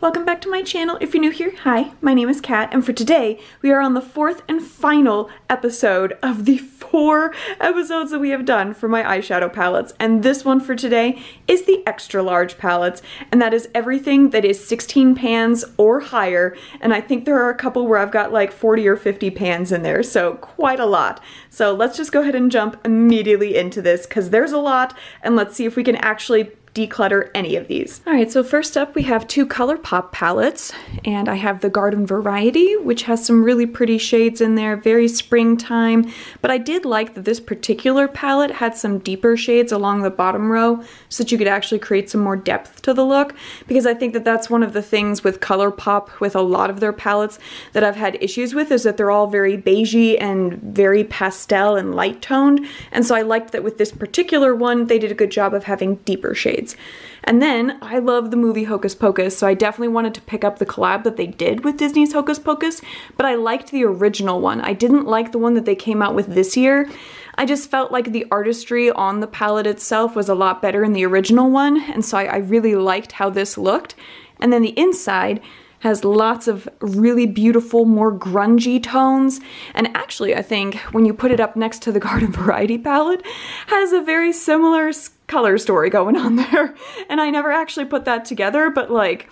Welcome back to my channel. If you're new here, hi, my name is Kat, and for today, we are on the fourth and final episode of the 4 episodes that we have done for my eyeshadow palettes, and this one for today is the extra large palettes, and that is everything that is 16 pans or higher, and I think there are a couple where I've got like 40 or 50 pans in there, so quite a lot. So let's just go ahead and jump immediately into this, because there's a lot, and let's see if we can actually declutter any of these. Alright, so first up we have 2 Colourpop palettes, and I have the Garden Variety, which has some really pretty shades in there, very springtime, but I did like that this particular palette had some deeper shades along the bottom row so that you could actually create some more depth to the look, because I think that that's one of the things with Colourpop with a lot of their palettes that I've had issues with, is that they're all very beigey and very pastel and light toned, and so I liked that with this particular one they did a good job of having deeper shades. And then I love the movie Hocus Pocus, so I definitely wanted to pick up the collab that they did with Disney's Hocus Pocus, but I liked the original one. I didn't like the one that they came out with this year. I just felt like the artistry on the palette itself was a lot better in the original one, and so I really liked how this looked. And then the inside has lots of really beautiful, more grungy tones, and actually I think when you put it up next to the Garden Variety palette, has a very similar color story going on there, and I never actually put that together, but like,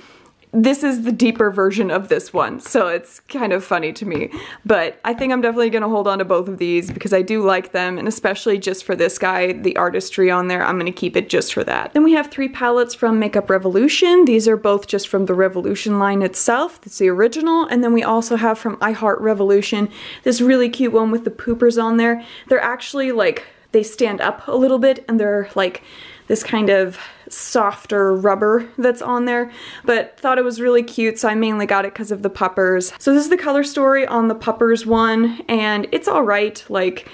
this is the deeper version of this one, so it's kind of funny to me. But I think I'm definitely going to hold on to both of these because I do like them, and especially just for this guy, the artistry on there, I'm going to keep it just for that. Then we have 3 palettes from Makeup Revolution. These are both just from the Revolution line itself. That's the original. And then we also have from I Heart Revolution this really cute one with the poopers on there. They're actually like, they stand up a little bit, and they're like this kind of softer rubber that's on there, but thought it was really cute, so I mainly got it because of the puppers. So this is the color story on the puppers one, and it's alright. Like,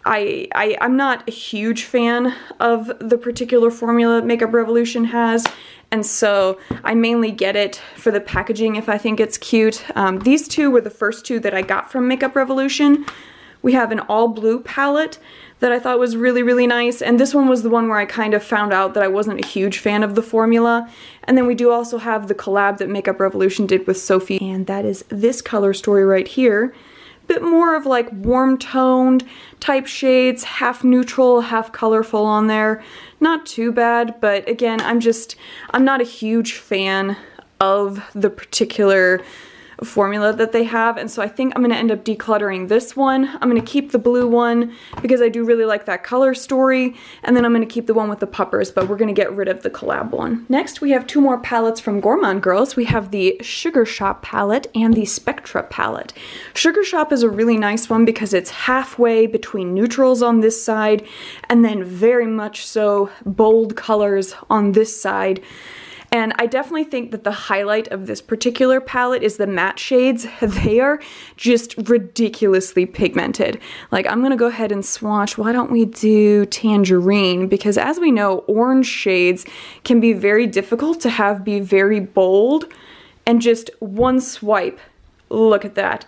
I'm not a huge fan of the particular formula Makeup Revolution has, and so I mainly get it for the packaging if I think it's cute. These 2 were the first 2 that I got from Makeup Revolution. We have an all blue palette that I thought was really, really nice, and this one was the one where I kind of found out that I wasn't a huge fan of the formula. And then we do also have the collab that Makeup Revolution did with Sophie, and that is this color story right here. Bit more of like warm toned type shades, half neutral, half colorful on there. Not too bad, but again, I'm not a huge fan of the particular formula that they have, and so I think I'm going to end up decluttering this one. I'm going to keep the blue one because I do really like that color story, and then I'm going to keep the one with the puppers, but we're going to get rid of the collab one. Next we have 2 more palettes from Gourmand Girls. We have the Sugar Shop palette and the Spectra palette. Sugar Shop is a really nice one because it's halfway between neutrals on this side and then very much so bold colors on this side. And I definitely think that the highlight of this particular palette is the matte shades. They are just ridiculously pigmented. Like, I'm gonna go ahead and swatch. Why don't we do Tangerine? Because as we know, orange shades can be very difficult to have be very bold, and just one swipe, look at that.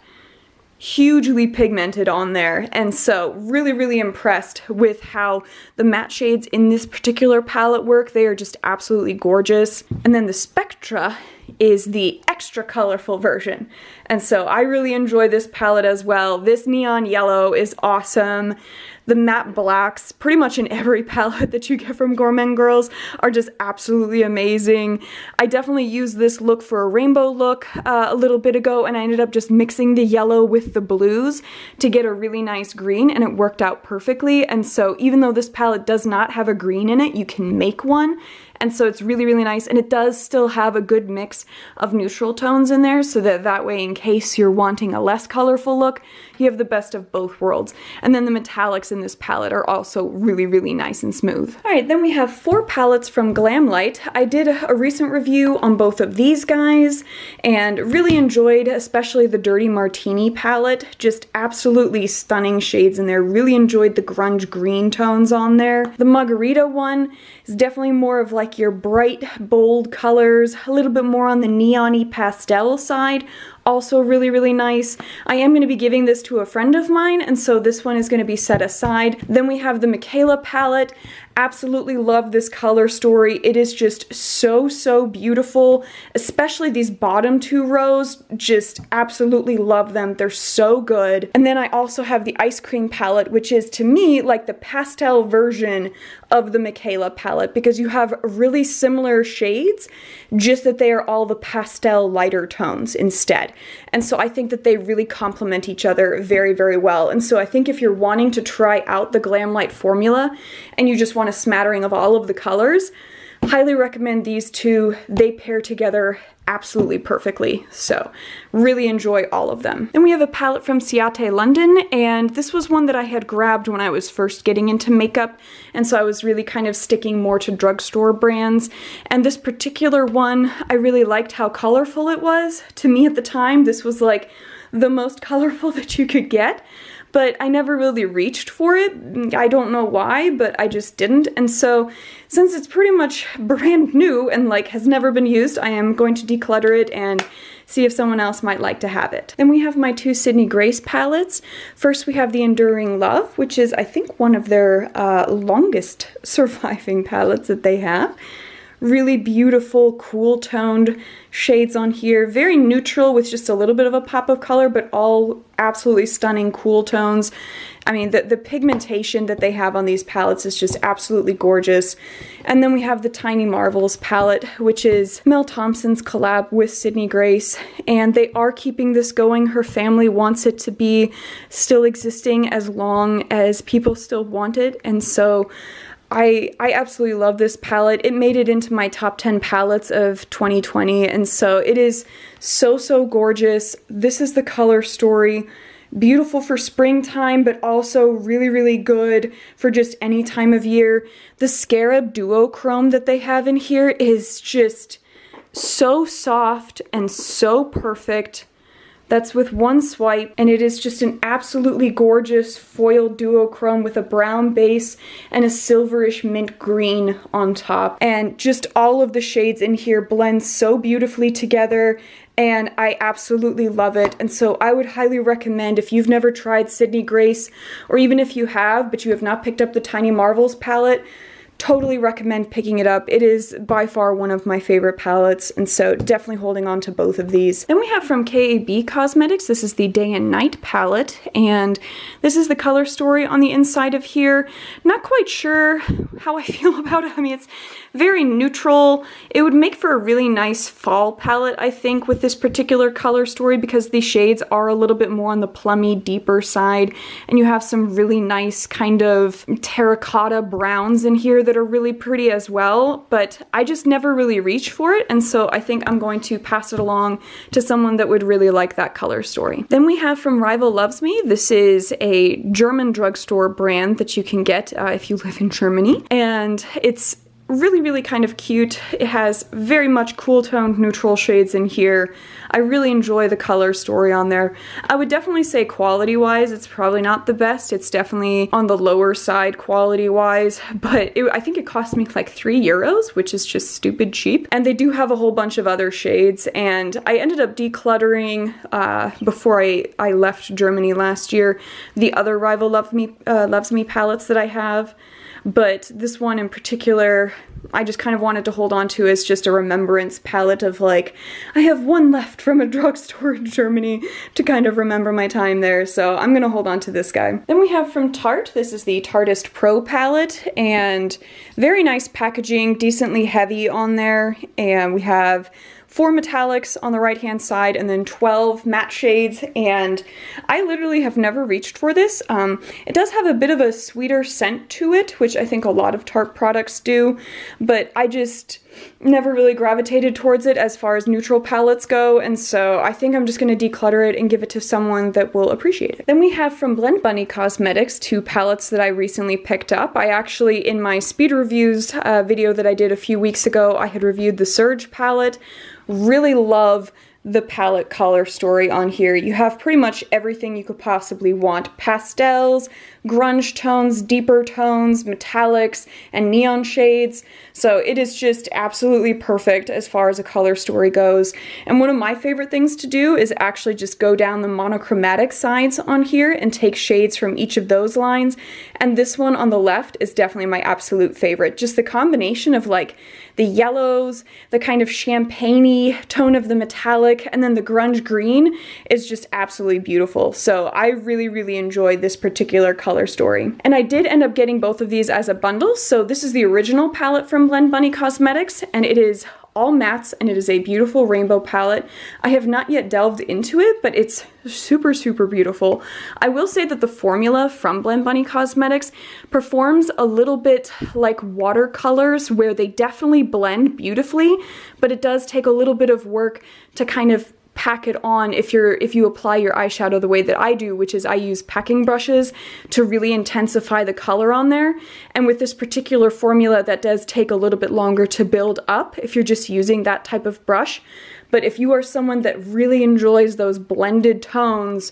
Hugely pigmented on there, and so really, really impressed with how the matte shades in this particular palette work. They are just absolutely gorgeous. And then the Spectra is the extra colorful version, and so I really enjoy this palette as well. This neon yellow is awesome. The matte blacks, pretty much in every palette that you get from Gourmand Girls, are just absolutely amazing. I definitely used this look for a rainbow look a little bit ago, and I ended up just mixing the yellow with the blues to get a really nice green, and it worked out perfectly. And so even though this palette does not have a green in it, you can make one. And so it's really, really nice, and it does still have a good mix of neutral tones in there, so that way in case you're wanting a less colorful look, you have the best of both worlds. And then the metallics in this palette are also really, really nice and smooth. Alright, then we have 4 palettes from Glam Light. I did a recent review on both of these guys, and really enjoyed especially the Dirty Martini palette. Just absolutely stunning shades in there. Really enjoyed the grunge green tones on there. The Margarita one is definitely more of like your bright, bold colors, a little bit more on the neon-y pastel side. also really, really nice. I am going to be giving this to a friend of mine, and so this one is going to be set aside. Then we have the Michaela palette. Absolutely love this color story. It is just so, so beautiful, especially these bottom two rows. Just absolutely love them. They're so good. And then I also have the Ice Cream palette, which is to me like the pastel version of the Michaela palette, because you have really similar shades, just that they are all the pastel lighter tones instead. And so I think that they really complement each other very, very well. And so I think if you're wanting to try out the Glam Light formula and you just want a smattering of all of the colors, highly recommend these two. They pair together absolutely perfectly, so really enjoy all of them. Then we have a palette from Ciate London, and this was one that I had grabbed when I was first getting into makeup, and so I was really kind of sticking more to drugstore brands. And this particular one, I really liked how colorful it was. To me at the time, this was like the most colorful that you could get, but I never really reached for it. I don't know why, but I just didn't. And so since it's pretty much brand new and like has never been used, I am going to declutter it and see if someone else might like to have it. Then we have my two Sydney Grace palettes. First we have the Enduring Love, which is I think one of their longest surviving palettes that they have. Really beautiful, cool toned shades on here. Very neutral with just a little bit of a pop of color, but all absolutely stunning cool tones. I mean, the pigmentation that they have on these palettes is just absolutely gorgeous. And then we have the Tiny Marvels palette, which is Mel Thompson's collab with Sydney Grace. And they are keeping this going. Her family wants it to be still existing as long as people still want it. And so I absolutely love this palette. It made it into my top 10 palettes of 2020, and so it is so, so gorgeous. This is the color story. Beautiful for springtime, but also really, really good for just any time of year. The Scarab Duochrome that they have in here is just so soft and so perfect. That's with one swipe, and it is just an absolutely gorgeous foil duochrome with a brown base and a silverish mint green on top. And just all of the shades in here blend so beautifully together, and I absolutely love it. And so I would highly recommend, if you've never tried Sydney Grace, or even if you have, but you have not picked up the Tiny Marvels palette, totally recommend picking it up. It is by far one of my favorite palettes, and so definitely holding on to both of these. Then we have from Kab Cosmetics, this is the Day and Night palette, and this is the color story on the inside of here. Not quite sure how I feel about it. I mean, it's very neutral. It would make for a really nice fall palette, I think, with this particular color story, because the shades are a little bit more on the plummy, deeper side, and you have some really nice kind of terracotta browns in here that are really pretty as well, but I just never really reach for it, and so I think I'm going to pass it along to someone that would really like that color story. Then we have from Rival Loves Me. This is a German drugstore brand that you can get if you live in Germany, and it's really, really kind of cute. It has very much cool toned neutral shades in here. I really enjoy the color story on there. I would definitely say quality wise, it's probably not the best. It's definitely on the lower side quality wise, but I think it cost me like €3, which is just stupid cheap. And they do have a whole bunch of other shades, and I ended up decluttering before I left Germany last year the other Rival Loves Me palettes that I have. But this one in particular, I just kind of wanted to hold on to as just a remembrance palette of like, I have one left from a drugstore in Germany to kind of remember my time there, so I'm gonna hold on to this guy. Then we have from Tarte, this is the Tartist Pro palette, and very nice packaging, decently heavy on there, and we have 4 metallics on the right hand side and then 12 matte shades, and I literally have never reached for this. It does have a bit of a sweeter scent to it, which I think a lot of Tarte products do, but I just never really gravitated towards it as far as neutral palettes go, and so I think I'm just going to declutter it and give it to someone that will appreciate it. Then we have from Blend Bunny Cosmetics 2 palettes that I recently picked up. I actually, in my speed reviews video that I did a few weeks ago, I had reviewed the Surge palette. Really love the palette color story on here. You have pretty much everything you could possibly want. Pastels, grunge tones, deeper tones, metallics, and neon shades. So it is just absolutely perfect as far as a color story goes. And one of my favorite things to do is actually just go down the monochromatic sides on here and take shades from each of those lines. And this one on the left is definitely my absolute favorite. Just the combination of like the yellows, the kind of champagne-y tone of the metallic, and then the grunge green is just absolutely beautiful. So I really, really enjoyed this particular color story. And I did end up getting both of these as a bundle. So this is the original palette from Glam Cosmetics, and it is all mattes, and it is a beautiful rainbow palette. I have not yet delved into it, but it's super, super beautiful. I will say that the formula from Glam Cosmetics performs a little bit like watercolors, where they definitely blend beautifully, but it does take a little bit of work to kind of pack it on if you apply your eyeshadow the way that I do, which is I use packing brushes to really intensify the color on there. And with this particular formula, that does take a little bit longer to build up if you're just using that type of brush. But if you are someone that really enjoys those blended tones,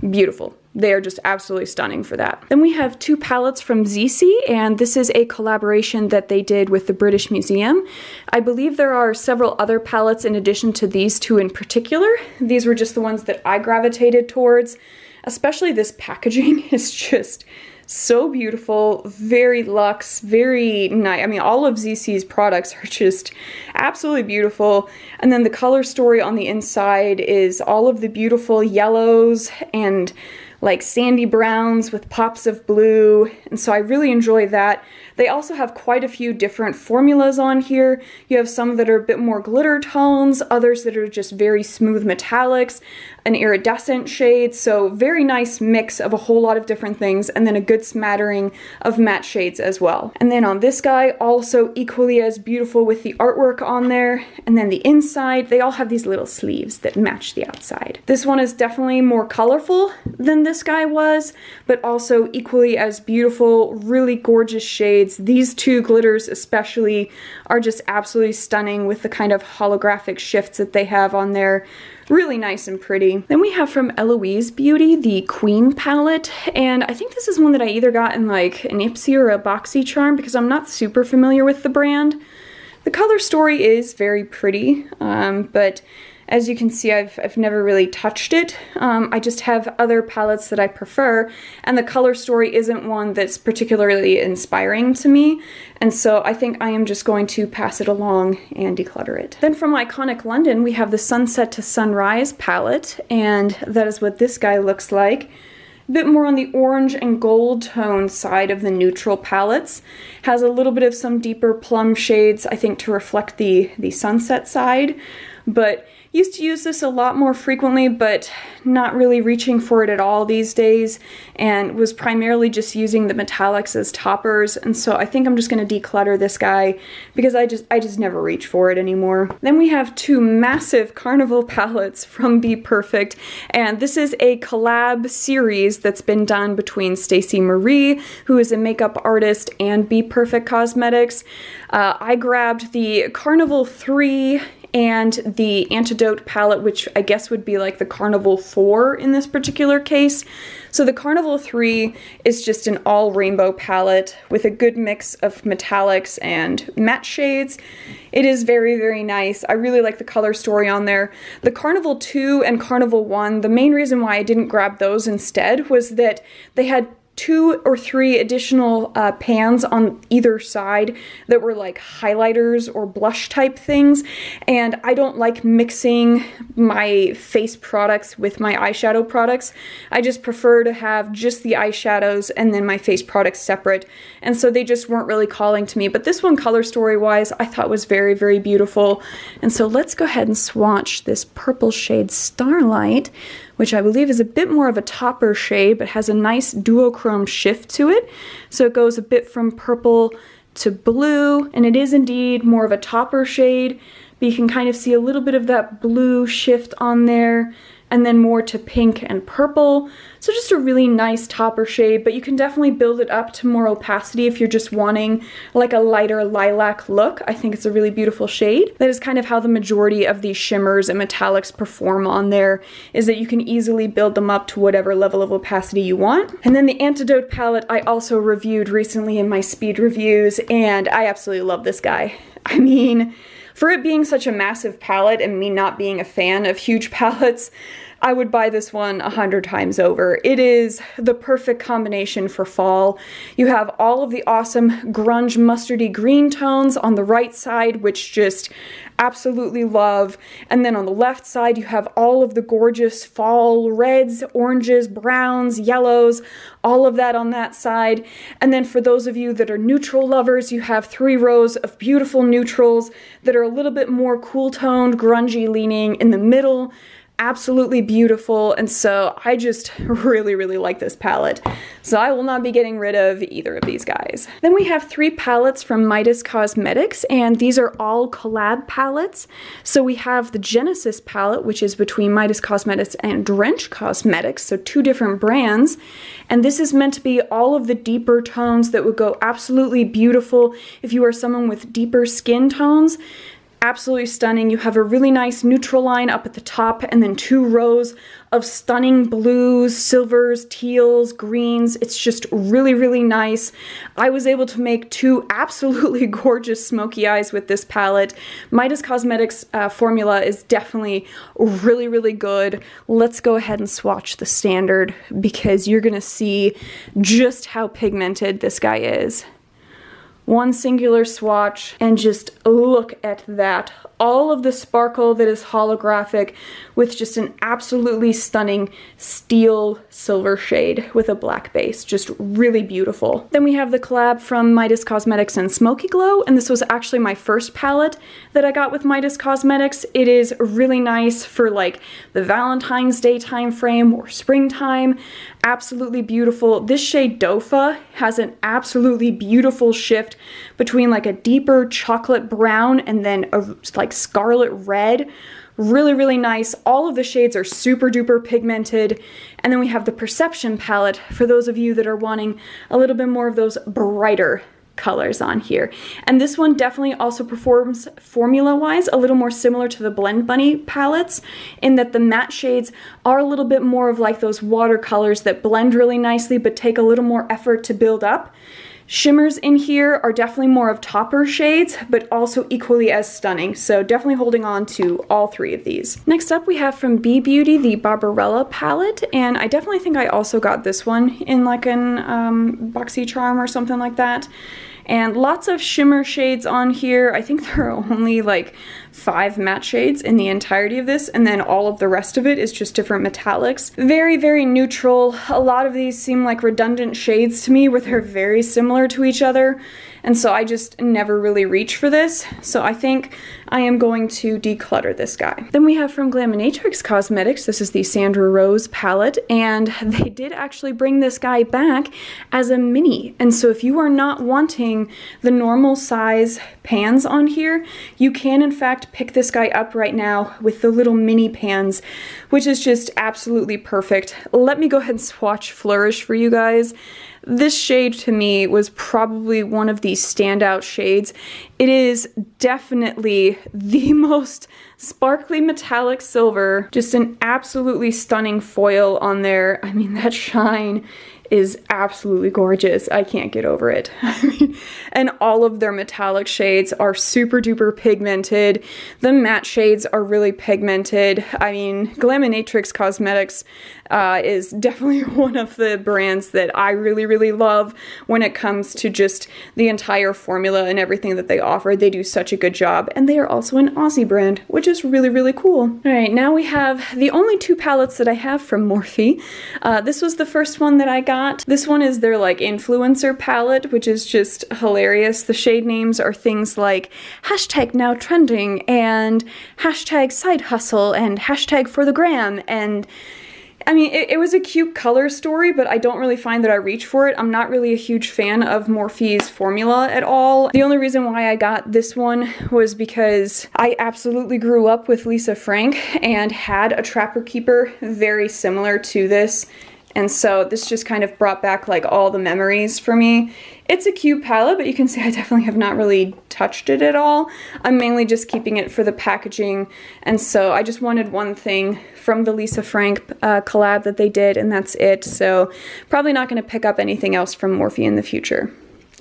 beautiful. They are just absolutely stunning for that. Then we have two palettes from ZC, and this is a collaboration that they did with the British Museum. I believe there are several other palettes in addition to these two in particular. These were just the ones that I gravitated towards. Especially this packaging is just so beautiful, very luxe, very nice. I mean, all of ZC's products are just absolutely beautiful. And then the color story on the inside is all of the beautiful yellows and like sandy browns with pops of blue, and so I really enjoy that. They also have quite a few different formulas on here. You have some that are a bit more glitter tones, others that are just very smooth metallics, an iridescent shade, so very nice mix of a whole lot of different things, and then a good smattering of matte shades as well. And then on this guy, also equally as beautiful with the artwork on there, and then the inside, they all have these little sleeves that match the outside. This one is definitely more colorful than this guy was, but also equally as beautiful, really gorgeous shades. These two glitters especially are just absolutely stunning with the kind of holographic shifts that they have on there. Really nice and pretty. Then we have from Eloise Beauty the Queen palette, and I think this is one that I either got in like an Ipsy or a BoxyCharm because I'm not super familiar with the brand. The color story is very pretty, but as you can see, I've never really touched it. I just have other palettes that I prefer, and the color story isn't one that's particularly inspiring to me, and so I think I am just going to pass it along and declutter it. Then from Iconic London, we have the Sunset to Sunrise palette, and that is what this guy looks like. A bit more on the orange and gold tone side of the neutral palettes. Has a little bit of some deeper plum shades, I think, to reflect the sunset side, but used to use this a lot more frequently, but not really reaching for it at all these days, and was primarily just using the metallics as toppers, and so I think I'm just going to declutter this guy because I just never reach for it anymore. Then we have two massive Carnival palettes from Be Perfect, and this is a collab series that's been done between Stacey Marie, who is a makeup artist, and Be Perfect Cosmetics. I grabbed the Carnival 3 and the Antidote palette, which I guess would be like the Carnival 4 in this particular case. So the Carnival 3 is just an all rainbow palette with a good mix of metallics and matte shades. It is very, very nice. I really like the color story on there. The Carnival 2 and Carnival 1, the main reason why I didn't grab those instead was that they had 2 or 3 additional pans on either side that were like highlighters or blush type things, and I don't like mixing my face products with my eyeshadow products. I just prefer to have just the eyeshadows and then my face products separate, and so they just weren't really calling to me. But this one, color story wise, I thought was very, very beautiful. And so let's go ahead and swatch this purple shade Starlight, which I believe is a bit more of a topper shade, but has a nice duochrome shift to it. So it goes a bit from purple to blue, and it is indeed more of a topper shade, but you can kind of see a little bit of that blue shift on there, and then more to pink and purple. So just a really nice topper shade, but you can definitely build it up to more opacity if you're just wanting like a lighter lilac look. I think it's a really beautiful shade. That is kind of how the majority of these shimmers and metallics perform on there, is that you can easily build them up to whatever level of opacity you want. And then the Antidote palette I also reviewed recently in my speed reviews, and I absolutely love this guy. I mean, for it being such a massive palette and me not being a fan of huge palettes, I would buy this one 100 times over. It is the perfect combination for fall. You have all of the awesome grunge mustardy green tones on the right side, which just absolutely love. And then on the left side, you have all of the gorgeous fall reds, oranges, browns, yellows, all of that on that side. And then for those of you that are neutral lovers, you have 3 rows of beautiful neutrals that are a little bit more cool toned, grungy leaning in the middle. Absolutely beautiful, and so I just really like this palette. So I will not be getting rid of either of these guys. Then we have 3 palettes from Midas Cosmetics, and these are all collab palettes. So we have the Genesis palette, which is between Midas Cosmetics and Drench Cosmetics, so 2 different brands. And this is meant to be all of the deeper tones that would go absolutely beautiful if you are someone with deeper skin tones. Absolutely stunning. You have a really nice neutral line up at the top, and then 2 rows of stunning blues, silvers, teals, greens. It's just really nice. I was able to make 2 absolutely gorgeous smoky eyes with this palette. Midas Cosmetics formula is definitely really good. Let's go ahead and swatch the standard because you're gonna see just how pigmented this guy is. One singular swatch, and just look at that. All of the sparkle that is holographic with just an absolutely stunning steel silver shade with a black base. Just really beautiful. Then we have the collab from Midas Cosmetics and Smoky Glow, and this was actually my first palette that I got with Midas Cosmetics. It is really nice for like the Valentine's Day time frame or springtime. Absolutely beautiful. This shade Dofa has an absolutely beautiful shift between like a deeper chocolate brown and then a like scarlet red. Really nice. All of the shades are super duper pigmented. And then we have the Perception palette for those of you that are wanting a little bit more of those brighter colors on here. And this one definitely also performs formula-wise a little more similar to the Blend Bunny palettes in that the matte shades are a little bit more of like those watercolors that blend really nicely but take a little more effort to build up. Shimmers in here are definitely more of topper shades, but also equally as stunning. So definitely holding on to all 3 of these. Next up we have from B Beauty the Barbarella palette, and I definitely think I also got this one in like an BoxyCharm or something like that. And lots of shimmer shades on here. I think there are only like 5 matte shades in the entirety of this, and then all of the rest of it is just different metallics. Very neutral. A lot of these seem like redundant shades to me where they're very similar to each other, and so I just never really reach for this. So I think I am going to declutter this guy. Then we have from Glaminatrix Cosmetics, this is the Sandra Rose palette, and they did actually bring this guy back as a mini. And so if you are not wanting the normal size pans on here, you can in fact pick this guy up right now with the little mini pans, which is just absolutely perfect. Let me go ahead and swatch Flourish for you guys. This shade to me was probably one of the standout shades. It is definitely the most sparkly metallic silver, just an absolutely stunning foil on there. I mean, that shine is absolutely gorgeous. I can't get over it. I mean, and all of their metallic shades are super duper pigmented. The matte shades are really pigmented. I mean, Glaminatrix Cosmetics is definitely one of the brands that I really love when it comes to just the entire formula and everything that they offer. They do such a good job, and they are also an Aussie brand, which is really cool. All right, now we have the only 2 palettes that I have from Morphe. This was the first one that I got. This one is their like influencer palette, which is just hilarious. The shade names are things like hashtag now trending and hashtag side hustle and hashtag for the gram, and I mean, it was a cute color story, but I don't really find that I reach for it. I'm not really a huge fan of Morphe's formula at all. The only reason why I got this one was because I absolutely grew up with Lisa Frank and had a Trapper Keeper very similar to this. And so this just kind of brought back like all the memories for me. It's a cute palette, but you can see I definitely have not really touched it at all. I'm mainly just keeping it for the packaging. And so I just wanted one thing from the Lisa Frank collab that they did, and that's it. So probably not going to pick up anything else from Morphe in the future.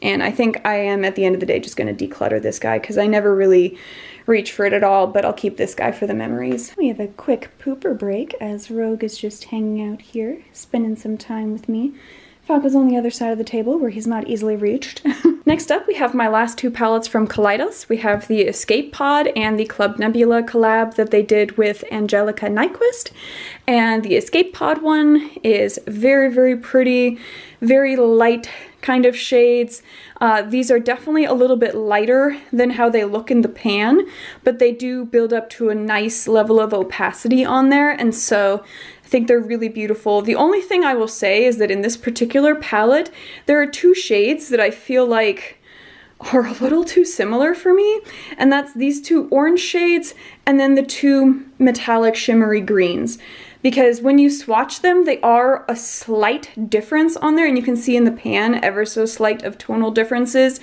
And I think I am, at the end of the day, just going to declutter this guy because I never really reach for it at all, but I'll keep this guy for the memories. We have a quick pooper break as Rogue is just hanging out here, spending some time with me. Falco's on the other side of the table where he's not easily reached. Next up, we have my last two palettes from Kaleidos. We have the Escape Pod and the Club Nebula collab that they did with Angelica Nyquist. And the Escape Pod one is very, very pretty, very light kind of shades. These are definitely a little bit lighter than how they look in the pan, but they do build up to a nice level of opacity on there, and so I think they're really beautiful. The only thing I will say is that in this particular palette, there are two shades that I feel like are a little too similar for me, and that's these two orange shades and then the two metallic shimmery greens. Because when you swatch them, they are a slight difference on there, and you can see in the pan ever so slight of tonal differences,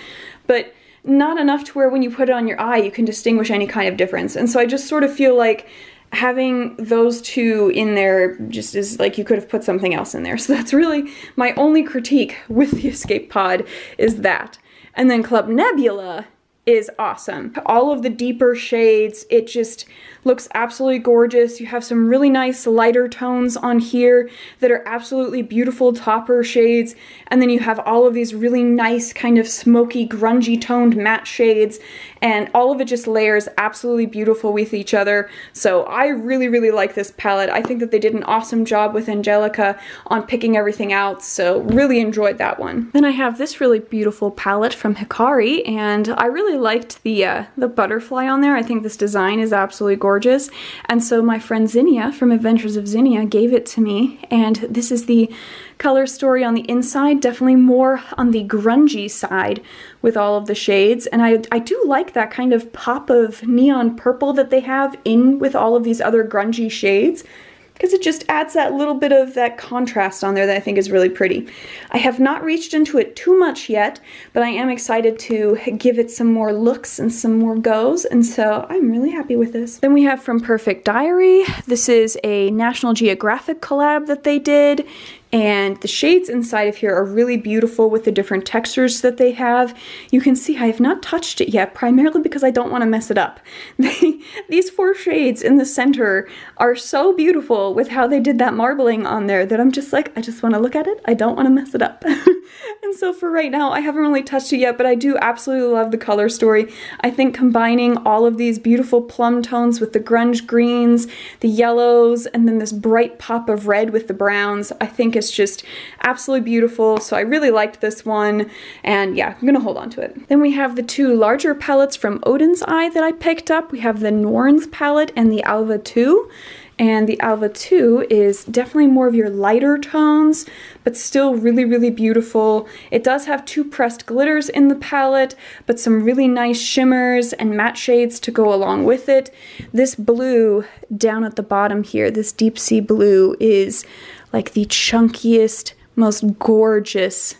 but not enough to where when you put it on your eye, you can distinguish any kind of difference. And so I just sort of feel like having those two in there just is like you could have put something else in there. So that's really my only critique with the Escape Pod is that. And then Club Nebula is awesome. All of the deeper shades, it just looks absolutely gorgeous. You have some really nice lighter tones on here that are absolutely beautiful topper shades, and then you have all of these really nice kind of smoky, grungy toned matte shades, and all of it just layers absolutely beautiful with each other. So I really, really like this palette. I think that they did an awesome job with Angelica on picking everything out, so really enjoyed that one. Then I have this really beautiful palette from Hikari, and I really liked the butterfly on there. I think this design is absolutely gorgeous. And so my friend Zinnia from Adventures of Zinnia gave it to me, and this is the color story on the inside, definitely more on the grungy side with all of the shades, and I do like that kind of pop of neon purple that they have in with all of these other grungy shades, because it just adds that little bit of that contrast on there that I think is really pretty. I have not reached into it too much yet, but I am excited to give it some more looks and some more goes, and so I'm really happy with this. Then we have from Perfect Diary. This is a National Geographic collab that they did, and the shades inside of here are really beautiful with the different textures that they have. You can see I have not touched it yet, primarily because I don't want to mess it up. These four shades in the center are so beautiful with how they did that marbling on there that I'm just like, I just want to look at it. I don't want to mess it up. And so for right now, I haven't really touched it yet, but I do absolutely love the color story. I think combining all of these beautiful plum tones with the grunge greens, the yellows, and then this bright pop of red with the browns, I think is just absolutely beautiful. So I really liked this one, and yeah, I'm gonna hold on to it. Then we have the two larger palettes from Odins Eye that I picked up. We have the Norns palette and the Alva 2. And the Alva 2 is definitely more of your lighter tones, but still really, really beautiful. It does have two pressed glitters in the palette, but some really nice shimmers and matte shades to go along with it. This blue down at the bottom here, this deep sea blue, is like the chunkiest, most gorgeous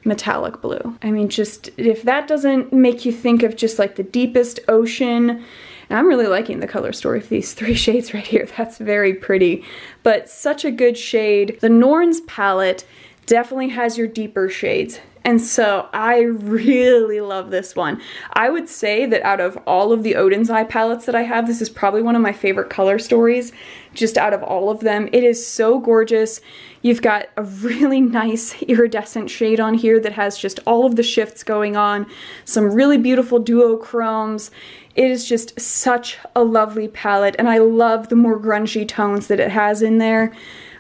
metallic blue. I mean, just if that doesn't make you think of just like the deepest ocean. And I'm really liking the color story of these three shades right here. That's very pretty, but such a good shade. The Norns palette definitely has your deeper shades, and so I really love this one. I would say that out of all of the Odins Eye palettes that I have, this is probably one of my favorite color stories, just out of all of them. It is so gorgeous. You've got a really nice iridescent shade on here that has just all of the shifts going on, some really beautiful duochromes. It is just such a lovely palette, and I love the more grungy tones that it has in there.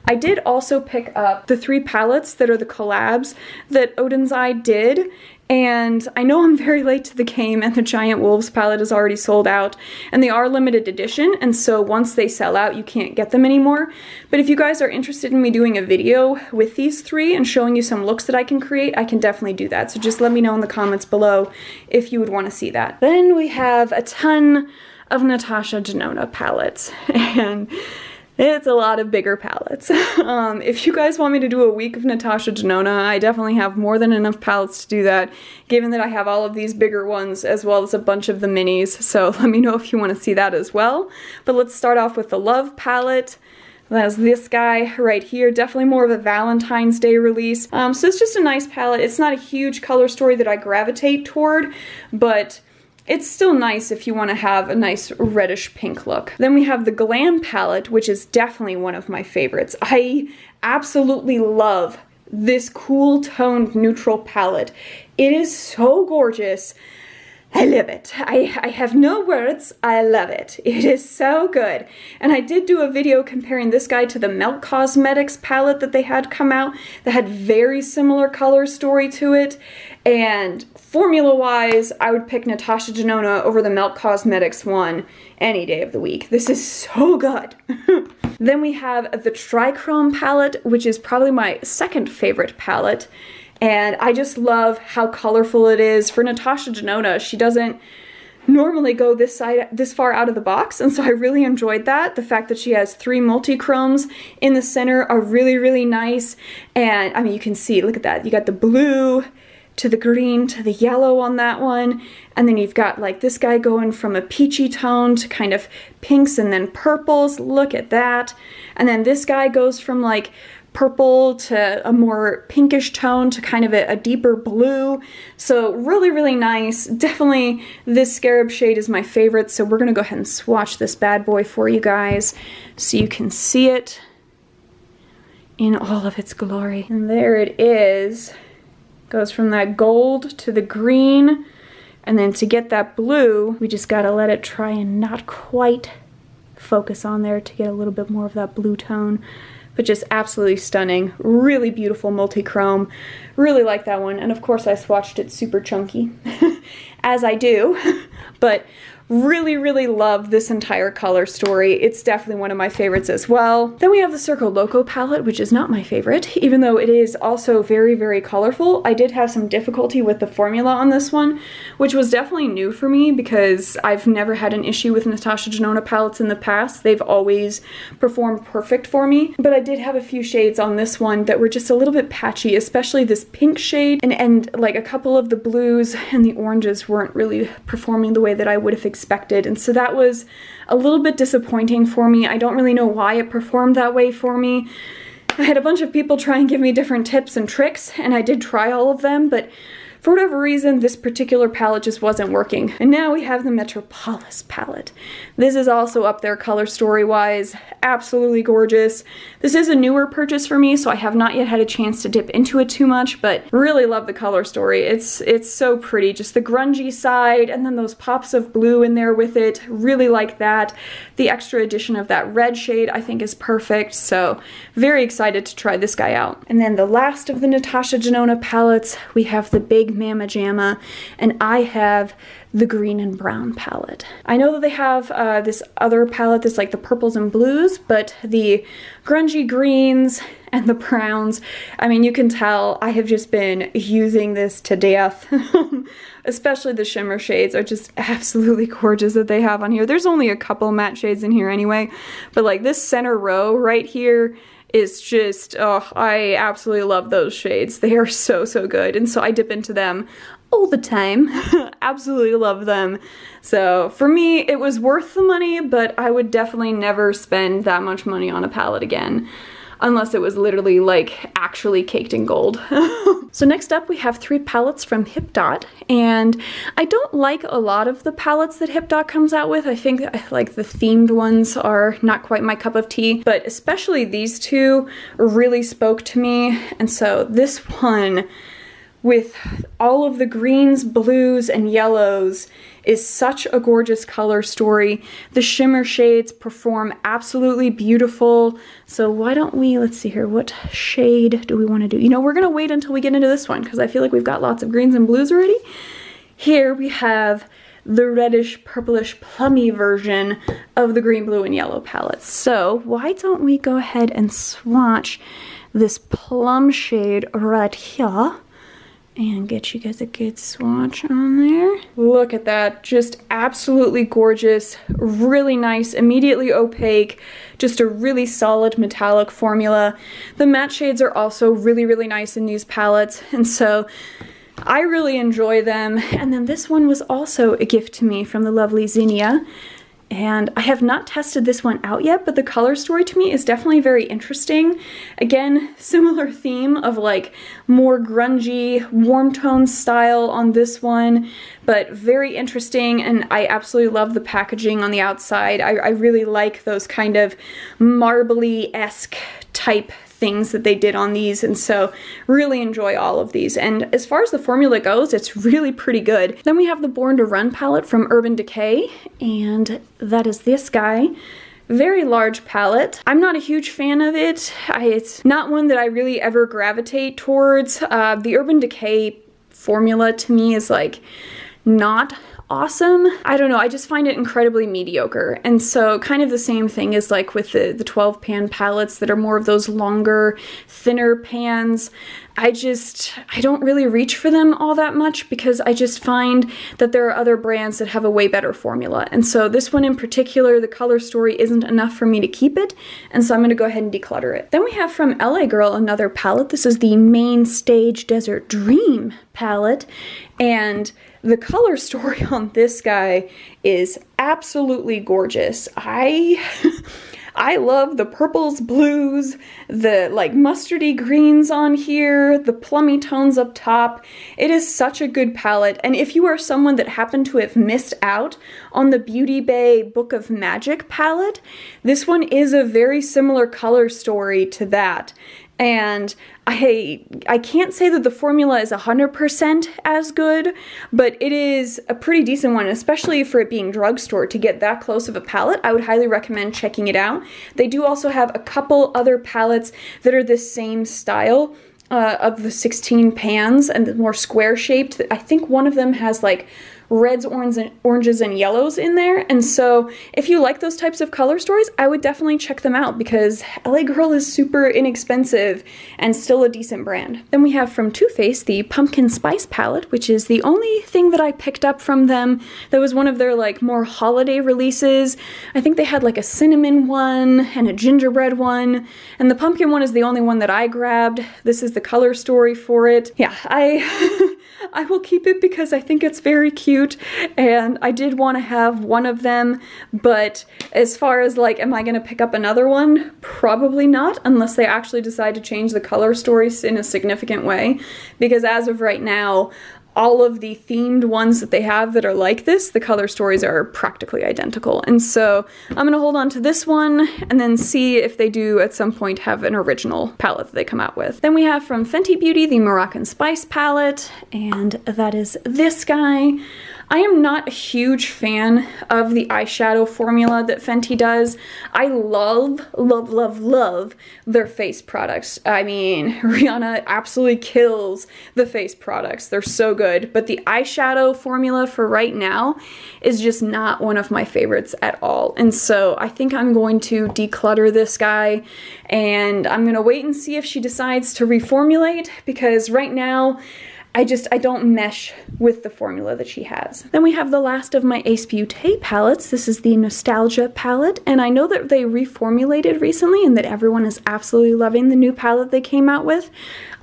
I did also pick up the three palettes that are the collabs that Odins Eye did, And I know I'm very late to the game, and the Giant Wolves palette is already sold out, and they are limited edition, and so once they sell out, you can't get them anymore. But if you guys are interested in me doing a video with these three and showing you some looks that I can create, I can definitely do that. So just let me know in the comments below if you would want to see that. Then we have a ton of Natasha Denona palettes, and it's a lot of bigger palettes. If you guys want me to do a week of Natasha Denona, I definitely have more than enough palettes to do that, given that I have all of these bigger ones as well as a bunch of the minis, so let me know if you want to see that as well. But let's start off with the Love palette. That's this guy right here, definitely more of a Valentine's Day release. So it's just a nice palette. It's not a huge color story that I gravitate toward, but it's still nice if you want to have a nice reddish pink look. Then we have the Glam Palette, which is definitely one of my favorites. I absolutely love this cool toned neutral palette. It is so gorgeous. I love it. I have no words. I love it. It is so good. And I did do a video comparing this guy to the Melt Cosmetics palette that they had come out that had very similar color story to it. And formula-wise, I would pick Natasha Denona over the Melt Cosmetics one any day of the week. This is so good. Then we have the Trichrome palette, which is probably my second favorite palette. And I just love how colorful it is. For Natasha Denona, she doesn't normally go this far out of the box, and so I really enjoyed that. The fact that she has 3 multi-chromes in the center are really, really nice. And I mean, you can see, look at that. You got the blue to the green to the yellow on that one, and then you've got like this guy going from a peachy tone to kind of pinks and then purples. Look at that. And then this guy goes from like purple to a more pinkish tone to kind of a deeper blue. So really, really nice. Definitely this scarab shade is my favorite, so we're gonna go ahead and swatch this bad boy for you guys so you can see it in all of its glory. And there it is. Goes from that gold to the green, and then to get that blue, we just gotta let it try and not quite focus on there to get a little bit more of that blue tone. But just absolutely stunning. Really beautiful multi-chrome. Really like that one. And of course I swatched it super chunky, as I do. But really, really love this entire color story. It's definitely one of my favorites as well. Then we have the Circo Loco palette, which is not my favorite, even though it is also very, very colorful. I did have some difficulty with the formula on this one, which was definitely new for me because I've never had an issue with Natasha Denona palettes in the past. They've always performed perfect for me. But I did have a few shades on this one that were just a little bit patchy, especially this pink shade, and like a couple of the blues and the oranges weren't really performing the way that I would have expected, and so that was a little bit disappointing for me. I don't really know why it performed that way for me. I had a bunch of people try and give me different tips and tricks, and I did try all of them, but for whatever reason, this particular palette just wasn't working. And now we have the Metropolis palette. This is also up there color story-wise. Absolutely gorgeous. This is a newer purchase for me, so I have not yet had a chance to dip into it too much, but really love the color story. It's so pretty. Just the grungy side, and then those pops of blue in there with it. Really like that. The extra addition of that red shade I think is perfect, so very excited to try this guy out. And then the last of the Natasha Denona palettes, we have the Big Mama Jamma, and I have the green and brown palette. I know that they have this other palette that's like the purples and blues, but the grungy greens and the browns, I mean, you can tell I have just been using this to death. Especially the shimmer shades are just absolutely gorgeous that they have on here. There's only a couple matte shades in here anyway, but like this center row right here is just, oh, I absolutely love those shades. They are so, so good. And so I dip into them all the time. Absolutely love them. So for me, it was worth the money, but I would definitely never spend that much money on a palette again. Unless it was literally like actually caked in gold. So next up we have 3 palettes from HipDot, and I don't like a lot of the palettes that HipDot comes out with. I think like the themed ones are not quite my cup of tea, but especially these two really spoke to me, and so this one with all of the greens, blues, and yellows is such a gorgeous color story. The shimmer shades perform absolutely beautiful. So why don't we, let's see here, what shade do we want to do? You know, we're going to wait until we get into this one because I feel like we've got lots of greens and blues already. Here we have the reddish purplish plummy version of the green, blue, and yellow palette. So why don't we go ahead and swatch this plum shade right here and get you guys a good swatch on there. Look at that, just absolutely gorgeous, really nice, immediately opaque, just a really solid metallic formula. The matte shades are also really, really nice in these palettes, and so I really enjoy them. And then this one was also a gift to me from the lovely Zinnia. And I have not tested this one out yet, but the color story to me is definitely very interesting. Again, similar theme of like more grungy, warm tone style on this one, but very interesting, and I absolutely love the packaging on the outside. I really like those kind of marbly-esque type things that they did on these, and so really enjoy all of these. And as far as the formula goes, it's really pretty good. Then we have the Born to Run palette from Urban Decay, and that is this guy. Very large palette. I'm not a huge fan of it. It's not one that I really ever gravitate towards. The Urban Decay formula to me is like not awesome. I don't know, I just find it incredibly mediocre. And so kind of the same thing as like with the 12 pan palettes that are more of those longer, thinner pans. I don't really reach for them all that much because I just find that there are other brands that have a way better formula. And so this one in particular, the color story isn't enough for me to keep it. And so I'm gonna go ahead and declutter it. Then we have from LA Girl another palette. This is the Main Stage Desert Dream palette. And the color story on this guy is absolutely gorgeous. I love the purples, blues, the like mustardy greens on here, the plummy tones up top. It is such a good palette, and if you are someone that happened to have missed out on the Beauty Bay Book of Magic palette, this one is a very similar color story to that. And I can't say that the formula is 100% as good, but it is a pretty decent one, especially for it being drugstore. To get that close of a palette, I would highly recommend checking it out. They do also have a couple other palettes that are the same style of the 16 pans and the more square shaped. I think one of them has like reds, oranges, and yellows in there. And so if you like those types of color stories, I would definitely check them out because LA Girl is super inexpensive and still a decent brand. Then we have from Too Faced the Pumpkin Spice palette, which is the only thing that I picked up from them that was one of their like more holiday releases. I think they had like a cinnamon one and a gingerbread one, and the pumpkin one is the only one that I grabbed. This is the color story for it. Yeah, I will keep it because I think it's very cute, and I did want to have one of them, but as far as like, am I going to pick up another one? Probably not, unless they actually decide to change the color stories in a significant way, because as of right now, all of the themed ones that they have that are like this, the color stories are practically identical. And so I'm going to hold on to this one and then see if they do at some point have an original palette that they come out with. Then we have from Fenty Beauty the Moroccan Spice palette, and that is this guy. I am not a huge fan of the eyeshadow formula that Fenty does. I love, love, love, love their face products. I mean, Rihanna absolutely kills the face products. They're so good. But the eyeshadow formula for right now is just not one of my favorites at all. And so I think I'm going to declutter this guy, and I'm going to wait and see if she decides to reformulate, because right now I don't mesh with the formula that she has. Then we have the last of my Ace Beauty palettes. This is the Nostalgia palette, and I know that they reformulated recently and that everyone is absolutely loving the new palette they came out with.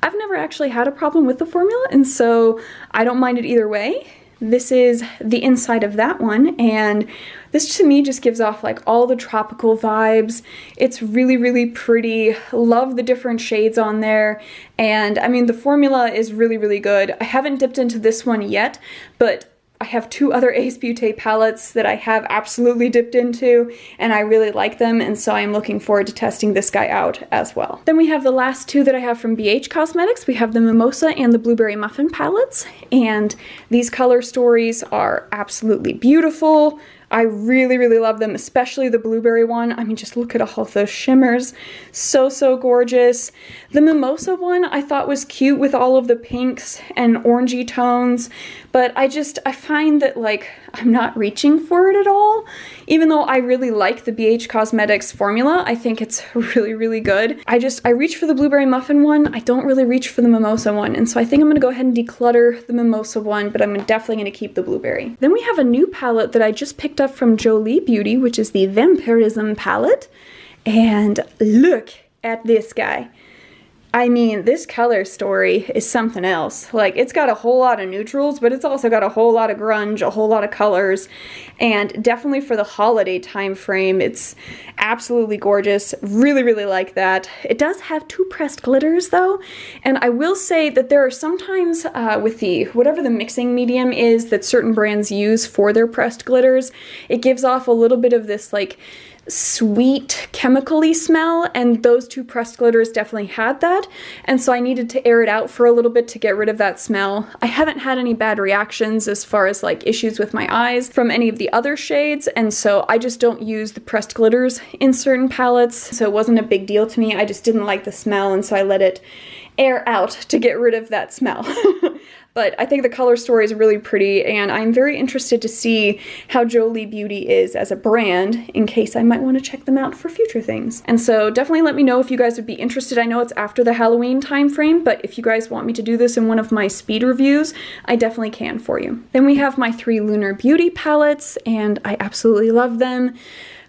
I've never actually had a problem with the formula, and so I don't mind it either way. This is the inside of that one, and this to me just gives off like all the tropical vibes. It's really, really pretty. Love the different shades on there. And I mean, the formula is really, really good. I haven't dipped into this one yet, but I have two other Ace Beauty palettes that I have absolutely dipped into, and I really like them, and so I'm looking forward to testing this guy out as well. Then we have the last two that I have from BH Cosmetics. We have the Mimosa and the Blueberry Muffin palettes, and these color stories are absolutely beautiful. I really, really love them, especially the blueberry one. I mean, just look at all of those shimmers. So, so gorgeous. The Mimosa one I thought was cute with all of the pinks and orangey tones, but I find that, like, I'm not reaching for it at all. Even though I really like the BH Cosmetics formula, I think it's really, really good. I reach for the Blueberry Muffin one. I don't really reach for the Mimosa one, and so I think I'm gonna go ahead and declutter the Mimosa one, but I'm definitely gonna keep the blueberry. Then we have a new palette that I just picked up from Josie Beauty, which is the Vampirism palette, and look at this guy. I mean, this color story is something else. Like, it's got a whole lot of neutrals, but it's also got a whole lot of grunge, a whole lot of colors, and definitely for the holiday time frame, it's absolutely gorgeous. Really, really like that. It does have two pressed glitters, though, and I will say that there are sometimes with the, whatever the mixing medium is that certain brands use for their pressed glitters, it gives off a little bit of this, like, sweet chemically smell, and those two pressed glitters definitely had that, and so I needed to air it out for a little bit to get rid of that smell. I haven't had any bad reactions as far as like issues with my eyes from any of the other shades, and so I just don't use the pressed glitters in certain palettes, so it wasn't a big deal to me. I just didn't like the smell, and so I let it air out to get rid of that smell. But I think the color story is really pretty, and I'm very interested to see how Josie Beauty is as a brand, in case I might want to check them out for future things. And so definitely let me know if you guys would be interested. I know it's after the Halloween time frame, but if you guys want me to do this in one of my speed reviews, I definitely can for you. Then we have my 3 Lunar Beauty palettes, and I absolutely love them.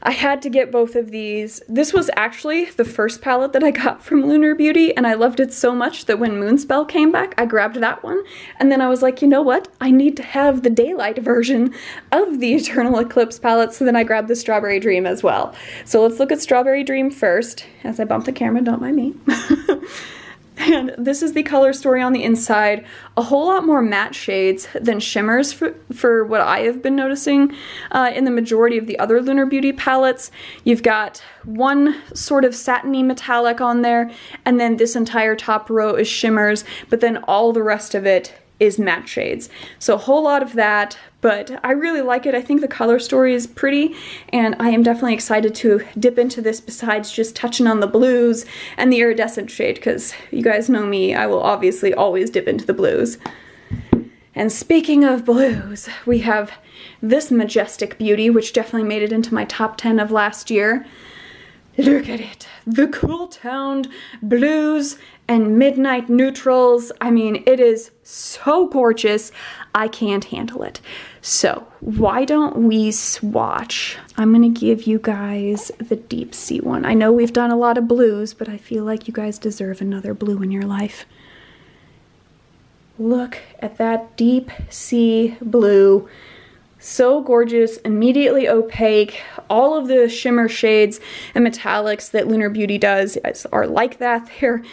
I had to get both of these. This was actually the first palette that I got from Lunar Beauty, and I loved it so much that when Moonspell came back, I grabbed that one. And then I was like, you know what? I need to have the daylight version of the Eternal Eclipse palette, so then I grabbed the Strawberry Dream as well. So let's look at Strawberry Dream first. As I bump the camera, don't mind me. And this is the color story on the inside. A whole lot more matte shades than shimmers for what I have been noticing in the majority of the other Lunar Beauty palettes. You've got one sort of satiny metallic on there, and then this entire top row is shimmers, but then all the rest of it is matte shades. So a whole lot of that, but I really like it. I think the color story is pretty, and I am definitely excited to dip into this besides just touching on the blues and the iridescent shade, because you guys know me, I will obviously always dip into the blues. And speaking of blues, we have this Majestic Beauty, which definitely made it into my top 10 of last year. Look at it, the cool toned blues and midnight neutrals. I mean, it is so gorgeous, I can't handle it. So why don't we swatch? I'm gonna give you guys the Deep Sea one. I know we've done a lot of blues, but I feel like you guys deserve another blue in your life. Look at that Deep Sea blue. So gorgeous, immediately opaque. All of the shimmer shades and metallics that Lunar Beauty does are like that. They're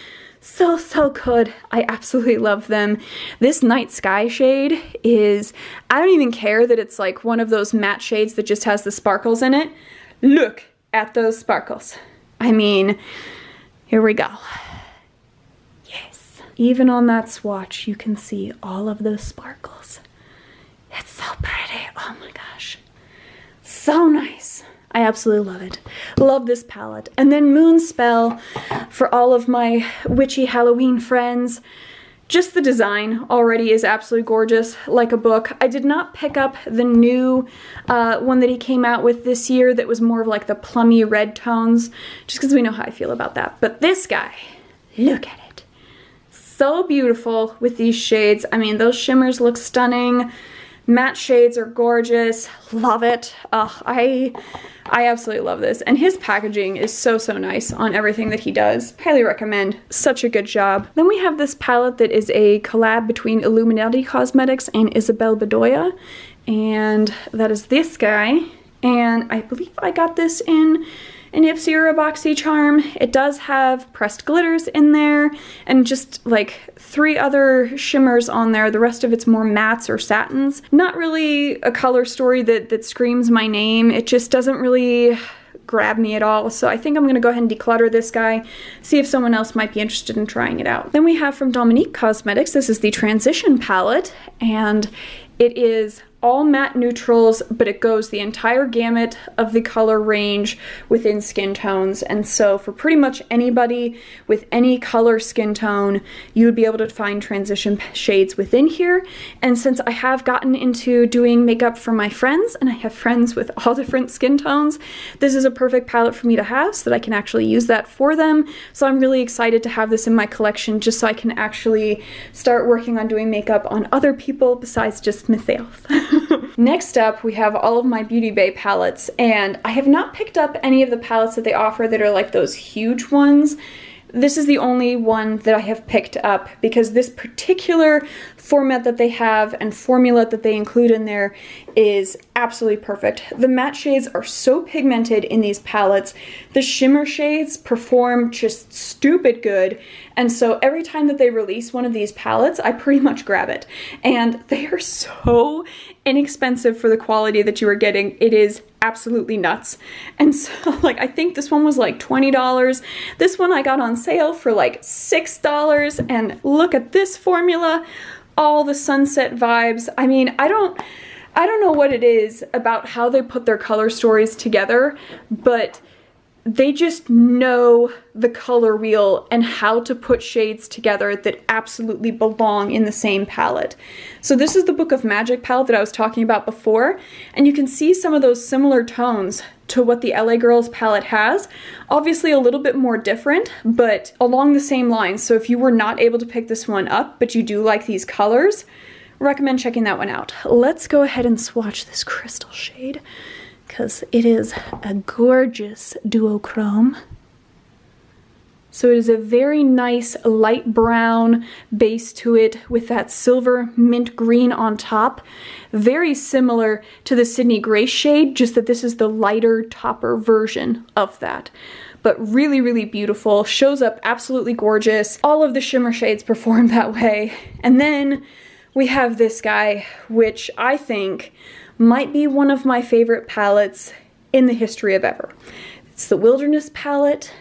so, so good. I absolutely love them. This Night Sky shade is, I don't even care that it's like one of those matte shades that just has the sparkles in it. Look at those sparkles. I mean, here we go. Yes. Even on that swatch, you can see all of those sparkles. It's so pretty. Oh my gosh. So nice. I absolutely love it. Love this palette. And then Moonspell for all of my witchy Halloween friends. Just the design already is absolutely gorgeous, like a book. I did not pick up the new one that he came out with this year that was more of like the plummy red tones, just because we know how I feel about that. But this guy, look at it. So beautiful with these shades. I mean, those shimmers look stunning. Matte shades are gorgeous. Love it. I absolutely love this. And his packaging is so, so nice on everything that he does. Highly recommend. Such a good job. Then we have this palette that is a collab between Iluminati Cosmetics and Isabelle Bedoya. And that is this guy. And I believe I got this in an Ipsy or a BoxyCharm. It does have pressed glitters in there and just like 3 other shimmers on there. The rest of it's more mattes or satins. Not really a color story that screams my name. It just doesn't really grab me at all. So I think I'm gonna go ahead and declutter this guy, see if someone else might be interested in trying it out. Then we have from Nomad Cosmetics, this is the Transition palette, and it is all matte neutrals, but it goes the entire gamut of the color range within skin tones. And so for pretty much anybody with any color skin tone, you would be able to find transition shades within here. And since I have gotten into doing makeup for my friends, and I have friends with all different skin tones, this is a perfect palette for me to have so that I can actually use that for them. So I'm really excited to have this in my collection just so I can actually start working on doing makeup on other people besides just myself. Next up, we have all of my Beauty Bay palettes, and I have not picked up any of the palettes that they offer that are like those huge ones. This is the only one that I have picked up because this particular format that they have and formula that they include in there is absolutely perfect. The matte shades are so pigmented in these palettes. The shimmer shades perform just stupid good. And so every time that they release one of these palettes, I pretty much grab it. And they are so inexpensive for the quality that you are getting. It is absolutely nuts. And so like I think this one was like $20. This one I got on sale for like $6, and look at this formula, all the sunset vibes. I mean, I don't know what it is about how they put their color stories together, but they just know the color wheel and how to put shades together that absolutely belong in the same palette. So this is the Book of Magic palette that I was talking about before, and you can see some of those similar tones to what the LA Girls palette has. Obviously a little bit more different, but along the same lines. So if you were not able to pick this one up, but you do like these colors, recommend checking that one out. Let's go ahead and swatch this crystal shade, because it is a gorgeous duochrome. So it is a very nice light brown base to it with that silver mint green on top. Very similar to the Sydney Grace shade, just that this is the lighter topper version of that. But really, really beautiful. Shows up absolutely gorgeous. All of the shimmer shades perform that way. And then we have this guy, which I think might be one of my favorite palettes in the history of ever. It's the Wilderness palette,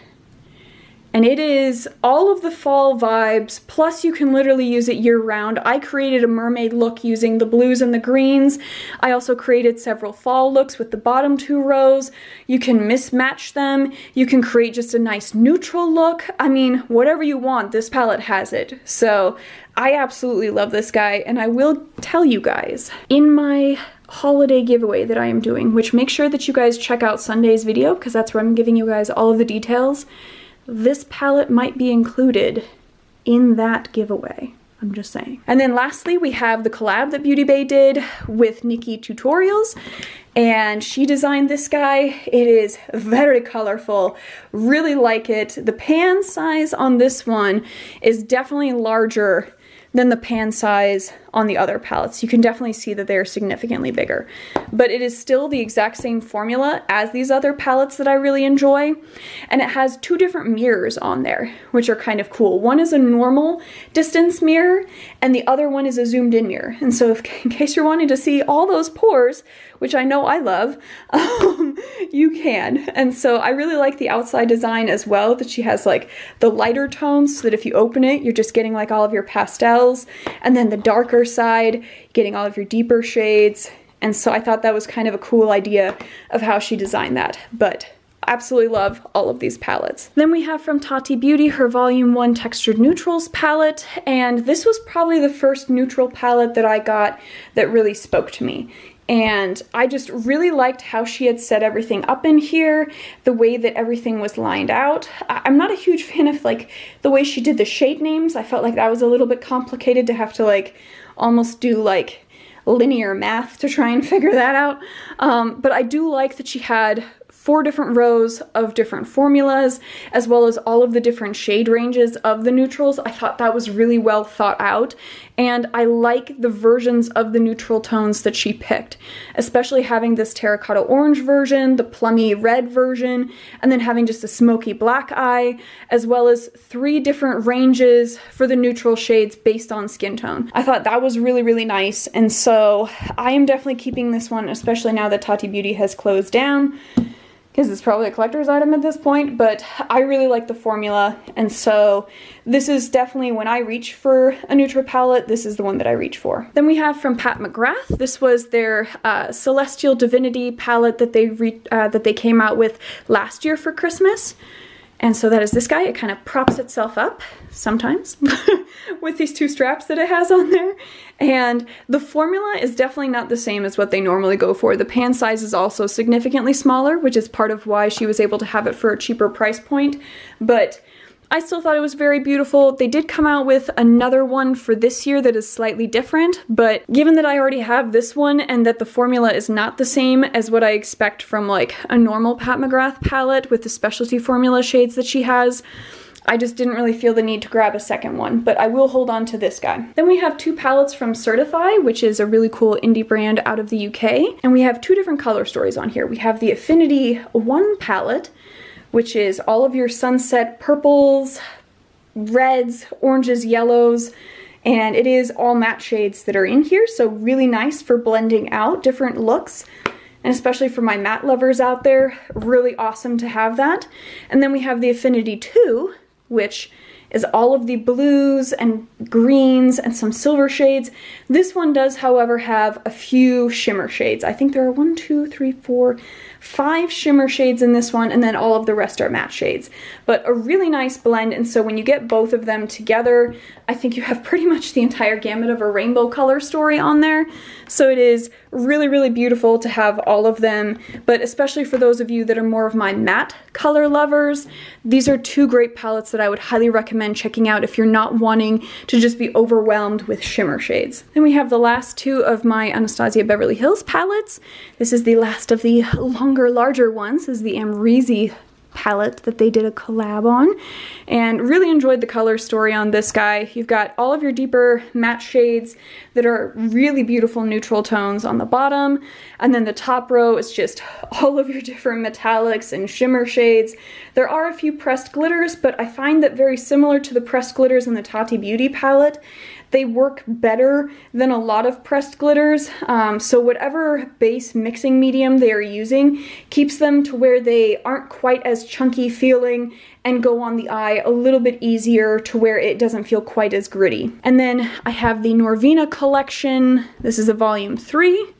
and it is all of the fall vibes, plus you can literally use it year-round. I created a mermaid look using the blues and the greens. I also created several fall looks with the bottom 2 rows. You can mismatch them. You can create just a nice neutral look. I mean, whatever you want, this palette has it. So I absolutely love this guy, and I will tell you guys, in my holiday giveaway that I am doing, which make sure that you guys check out Sunday's video because that's where I'm giving you guys all of the details, this palette might be included in that giveaway. I'm just saying. And then lastly, we have the collab that Beauty Bay did with Nikki Tutorials, and she designed this guy. It is very colorful, really like it. The pan size on this one is definitely larger than the pan size on the other palettes. You can definitely see that they are significantly bigger. But it is still the exact same formula as these other palettes that I really enjoy. And it has 2 different mirrors on there, which are kind of cool. One is a normal distance mirror, and the other one is a zoomed in mirror. And so in case you're wanting to see all those pores, which I know I love, you can. And so I really like the outside design as well, that she has like the lighter tones so that if you open it, you're just getting like all of your pastels, and then the darker side, getting all of your deeper shades. And so I thought that was kind of a cool idea of how she designed that. But absolutely love all of these palettes. Then we have from Tati Beauty her Volume 1 Textured Neutrals palette, and this was probably the first neutral palette that I got that really spoke to me. And I just really liked how she had set everything up in here, the way that everything was lined out. I'm not a huge fan of like the way she did the shade names. I felt like that was a little bit complicated to have to like almost do like linear math to try and figure that out. But I do like that she had 4 different rows of different formulas, as well as all of the different shade ranges of the neutrals. I thought that was really well thought out, and I like the versions of the neutral tones that she picked, especially having this terracotta orange version, the plummy red version, and then having just a smoky black eye, as well as 3 different ranges for the neutral shades based on skin tone. I thought that was really, really nice, and so I am definitely keeping this one, especially now that Tati Beauty has closed down, because it's probably a collector's item at this point, but I really like the formula, and so this is definitely, when I reach for a neutral palette, this is the one that I reach for. Then we have from Pat McGrath. This was their Celestial Divinity palette that they came out with last year for Christmas. And so that is this guy. It kind of props itself up sometimes with these 2 straps that it has on there. And the formula is definitely not the same as what they normally go for. The pan size is also significantly smaller, which is part of why she was able to have it for a cheaper price point. But I still thought it was very beautiful. They did come out with another one for this year that is slightly different, but given that I already have this one and that the formula is not the same as what I expect from like a normal Pat McGrath palette with the specialty formula shades that she has, I just didn't really feel the need to grab a second one, but I will hold on to this guy. Then we have 2 palettes from Certify, which is a really cool indie brand out of the UK, and we have 2 different color stories on here. We have the Affinity 1 palette, which is all of your sunset purples, reds, oranges, yellows, and it is all matte shades that are in here, so really nice for blending out different looks, and especially for my matte lovers out there, really awesome to have that. And then we have the Affinity 2, which is all of the blues and greens and some silver shades. This one does, however, have a few shimmer shades. I think there are 5 shimmer shades in this one, and then all of the rest are matte shades. But a really nice blend, and so when you get both of them together, I think you have pretty much the entire gamut of a rainbow color story on there. So it is really, really beautiful to have all of them, but especially for those of you that are more of my matte color lovers, these are 2 great palettes that I would highly recommend checking out if you're not wanting to just be overwhelmed with shimmer shades. Then we have the last 2 of my Anastasia Beverly Hills palettes. This is the last of the longer, larger ones. This is the Amrezy palette that they did a collab on, and really enjoyed the color story on this guy. You've got all of your deeper matte shades that are really beautiful neutral tones on the bottom, and then the top row is just all of your different metallics and shimmer shades. There are a few pressed glitters, but I find that very similar to the pressed glitters in the Tati Beauty palette, they work better than a lot of pressed glitters, so whatever base mixing medium they are using keeps them to where they aren't quite as chunky feeling and go on the eye a little bit easier to where it doesn't feel quite as gritty. And then I have the Norvina collection. This is a volume 3.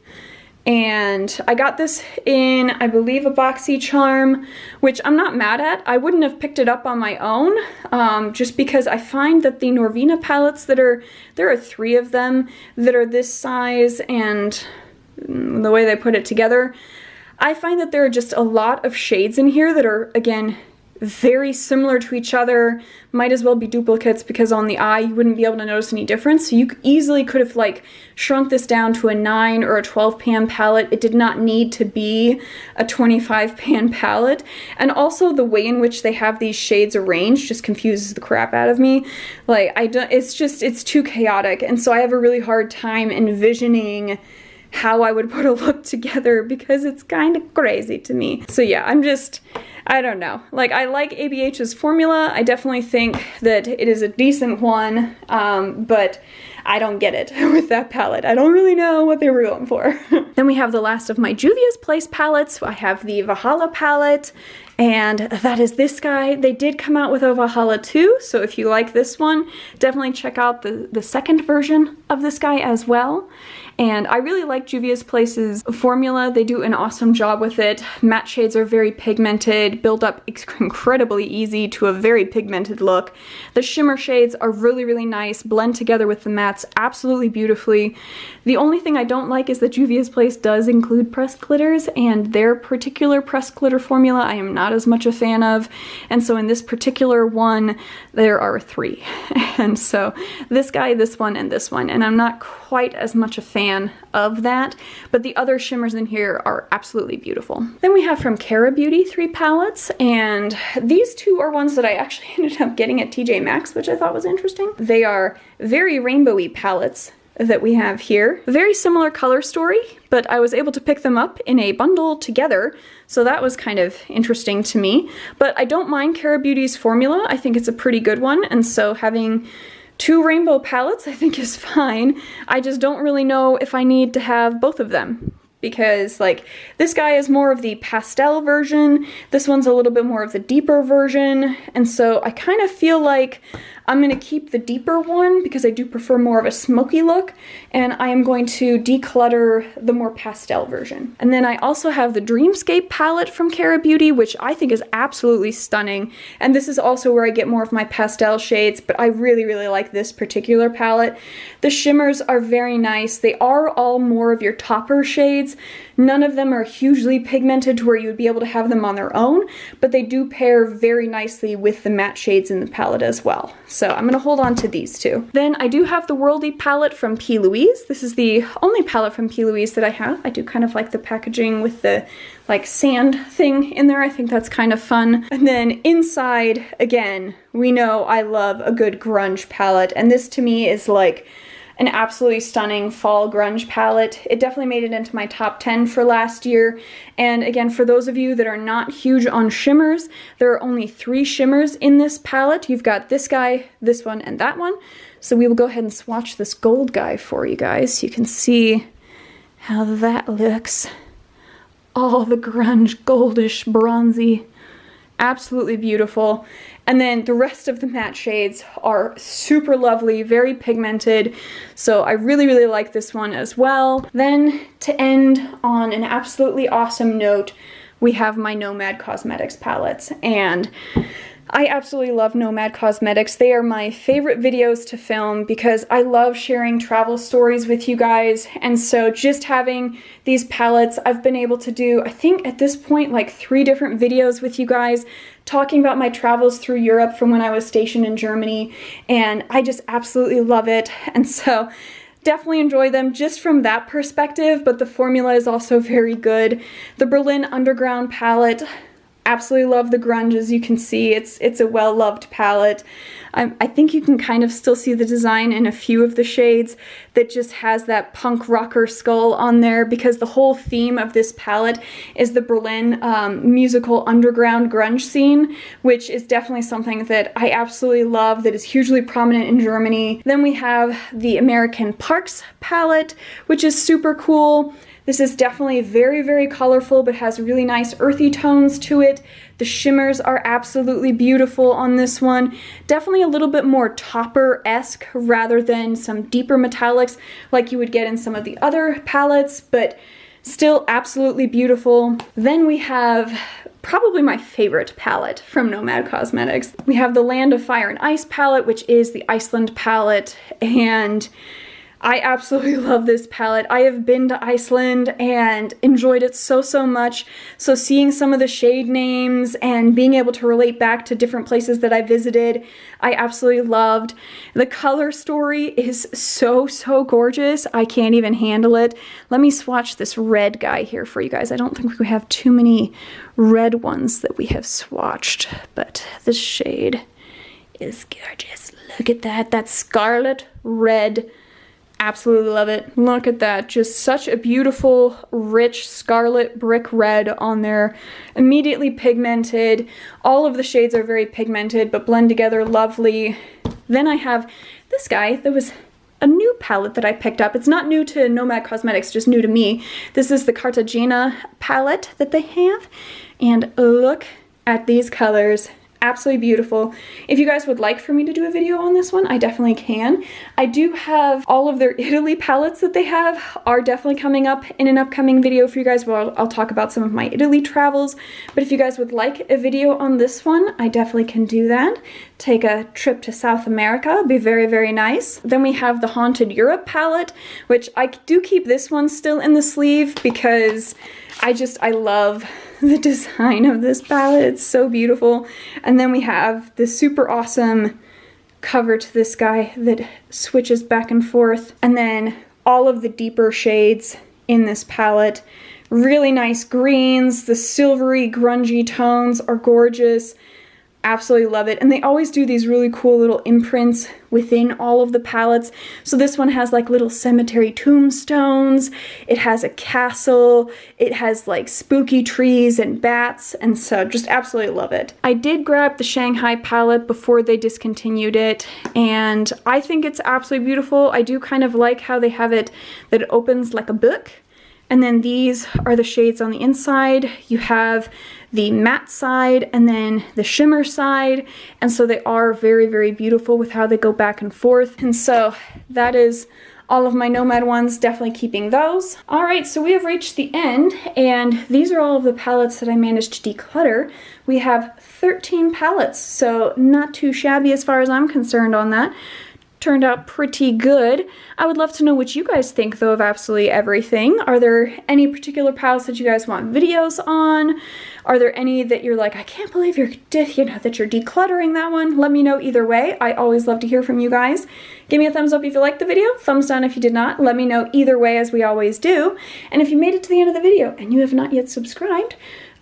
And I got this in, I believe, a boxy charm, which I'm not mad at. I wouldn't have picked it up on my own, just because I find that the Norvina palettes there are 3 of them that are this size, and the way they put it together, I find that there are just a lot of shades in here that are, again, very similar to each other, might as well be duplicates, because on the eye you wouldn't be able to notice any difference. So you easily could have like shrunk this down to a 9 or a 12 pan palette. It did not need to be a 25 pan palette. And also the way in which they have these shades arranged just confuses the crap out of me. Like, it's too chaotic, and so I have a really hard time envisioning how I would put a look together, because it's kind of crazy to me. So yeah, I don't know. Like, I like ABH's formula. I definitely think that it is a decent one, but I don't get it with that palette. I don't really know what they were going for. Then we have the last of my Juvia's Place palettes. I have the Valhalla palette, and that is this guy. They did come out with a Valhalla 2, so if you like this one, definitely check out the second version of this guy as well. And I really like Juvia's Place's formula. They do an awesome job with it. Matte shades are very pigmented, build up incredibly easy to a very pigmented look. The shimmer shades are really, really nice, blend together with the mattes absolutely beautifully. The only thing I don't like is that Juvia's Place does include pressed glitters, and their particular pressed glitter formula I am not as much a fan of. And so in this particular one, there are 3. And so this guy, this one, and I'm not quite as much a fan fan of that, but the other shimmers in here are absolutely beautiful. Then we have from Kab Beauty 3 palettes, and these two are ones that I actually ended up getting at TJ Maxx, which I thought was interesting. They are very rainbowy palettes that we have here. Very similar color story, but I was able to pick them up in a bundle together, so that was kind of interesting to me. But I don't mind Kab Beauty's formula. I think it's a pretty good one, and so having 2 rainbow palettes I think is fine. I just don't really know if I need to have both of them, because like this guy is more of the pastel version, this one's a little bit more of the deeper version, and so I kind of feel like I'm going to keep the deeper one because I do prefer more of a smoky look, and I am going to declutter the more pastel version. And then I also have the Dreamscape palette from Kab Beauty, which I think is absolutely stunning, and this is also where I get more of my pastel shades, but I really, really like this particular palette. The shimmers are very nice. They are all more of your topper shades. None of them are hugely pigmented to where you would be able to have them on their own, but they do pair very nicely with the matte shades in the palette as well. So I'm gonna hold on to these two. Then I do have the Worldy palette from Plouise. This is the only palette from Plouise that I have. I do kind of like the packaging with the like sand thing in there. I think that's kind of fun. And then inside, again, we know I love a good grunge palette, and this to me is like an absolutely stunning fall grunge palette. It definitely made it into my top 10 for last year. And again, for those of you that are not huge on shimmers, there are only 3 shimmers in this palette. You've got this guy, this one, and that one. So we will go ahead and swatch this gold guy for you guys so you can see how that looks. All the grunge, goldish, bronzy. Absolutely beautiful. And then the rest of the matte shades are super lovely, very pigmented, so I really, really like this one as well. Then to end on an absolutely awesome note, we have my Nomad Cosmetics palettes, and I absolutely love Nomad Cosmetics. They are my favorite videos to film because I love sharing travel stories with you guys, and so just having these palettes, I've been able to do, I think at this point, like 3 different videos with you guys talking about my travels through Europe from when I was stationed in Germany, and I just absolutely love it, and so definitely enjoy them just from that perspective, but the formula is also very good. The Berlin Underground palette, absolutely love the grunge. As you can see, it's a well-loved palette. I think you can kind of still see the design in a few of the shades that just has that punk rocker skull on there, because the whole theme of this palette is the Berlin musical underground grunge scene, which is definitely something that I absolutely love, that is hugely prominent in Germany. Then we have the American Parks palette, which is super cool. This is definitely very, very colorful, but has really nice earthy tones to it. The shimmers are absolutely beautiful on this one. Definitely a little bit more topper-esque rather than some deeper metallics like you would get in some of the other palettes, but still absolutely beautiful. Then we have probably my favorite palette from Nomad Cosmetics. We have the Land of Fire and Ice palette, which is the Iceland palette, and I absolutely love this palette. I have been to Iceland and enjoyed it so, so much. So seeing some of the shade names and being able to relate back to different places that I visited, I absolutely loved. The color story is so, so gorgeous. I can't even handle it. Let me swatch this red guy here for you guys. I don't think we have too many red ones that we have swatched, but this shade is gorgeous. Look at that. That scarlet red. Absolutely love it. Look at that. Just such a beautiful, rich scarlet brick red on there. Immediately pigmented. All of the shades are very pigmented, but blend together lovely. Then I have this guy that was a new palette that I picked up. It's not new to Nomad Cosmetics, just new to me. This is the Cartagena palette that they have. And look at these colors. Absolutely beautiful. If you guys would like for me to do a video on this one, I definitely can. I do have all of their Italy palettes that they have are definitely coming up in an upcoming video for you guys where I'll talk about some of my Italy travels. But if you guys would like a video on this one, I definitely can do that. Take a trip to South America. It'd be very, very nice. Then we have the Haunted Europe palette, which I do keep this one still in the sleeve because I love the design of this palette. It's so beautiful. And then we have this super awesome cover to this guy that switches back and forth. And then all of the deeper shades in this palette. Really nice greens. The silvery, grungy tones are gorgeous. Absolutely love it. And they always do these really cool little imprints within all of the palettes. So this one has like little cemetery tombstones. It has a castle. It has like spooky trees and bats. And so just absolutely love it. I did grab the Shanghai palette before they discontinued it. And I think it's absolutely beautiful. I do kind of like how they have it that it opens like a book. And then these are the shades on the inside. You have the matte side and then the shimmer side. And so they are very, very beautiful with how they go back and forth. And so that is all of my Nomad ones, definitely keeping those. All right, so we have reached the end, and these are all of the palettes that I managed to declutter. We have 13 palettes, so not too shabby as far as I'm concerned on that. Turned out pretty good. I would love to know what you guys think though of absolutely everything. Are there any particular palettes that you guys want videos on? Are there any that you're like, I can't believe that you're decluttering that one? Let me know either way. I always love to hear from you guys. Give me a thumbs up if you liked the video, thumbs down if you did not. Let me know either way, as we always do. And if you made it to the end of the video and you have not yet subscribed,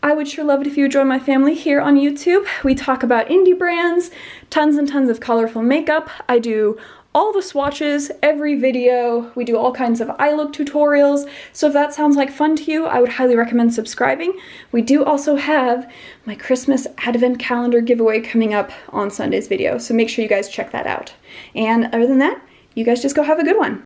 I would sure love it if you would join my family here on YouTube. We talk about indie brands, tons and tons of colorful makeup. I do all the swatches, every video. We do all kinds of eye look tutorials. So if that sounds like fun to you, I would highly recommend subscribing. We do also have my Christmas Advent Calendar giveaway coming up on Sunday's video. So make sure you guys check that out. And other than that, you guys just go have a good one.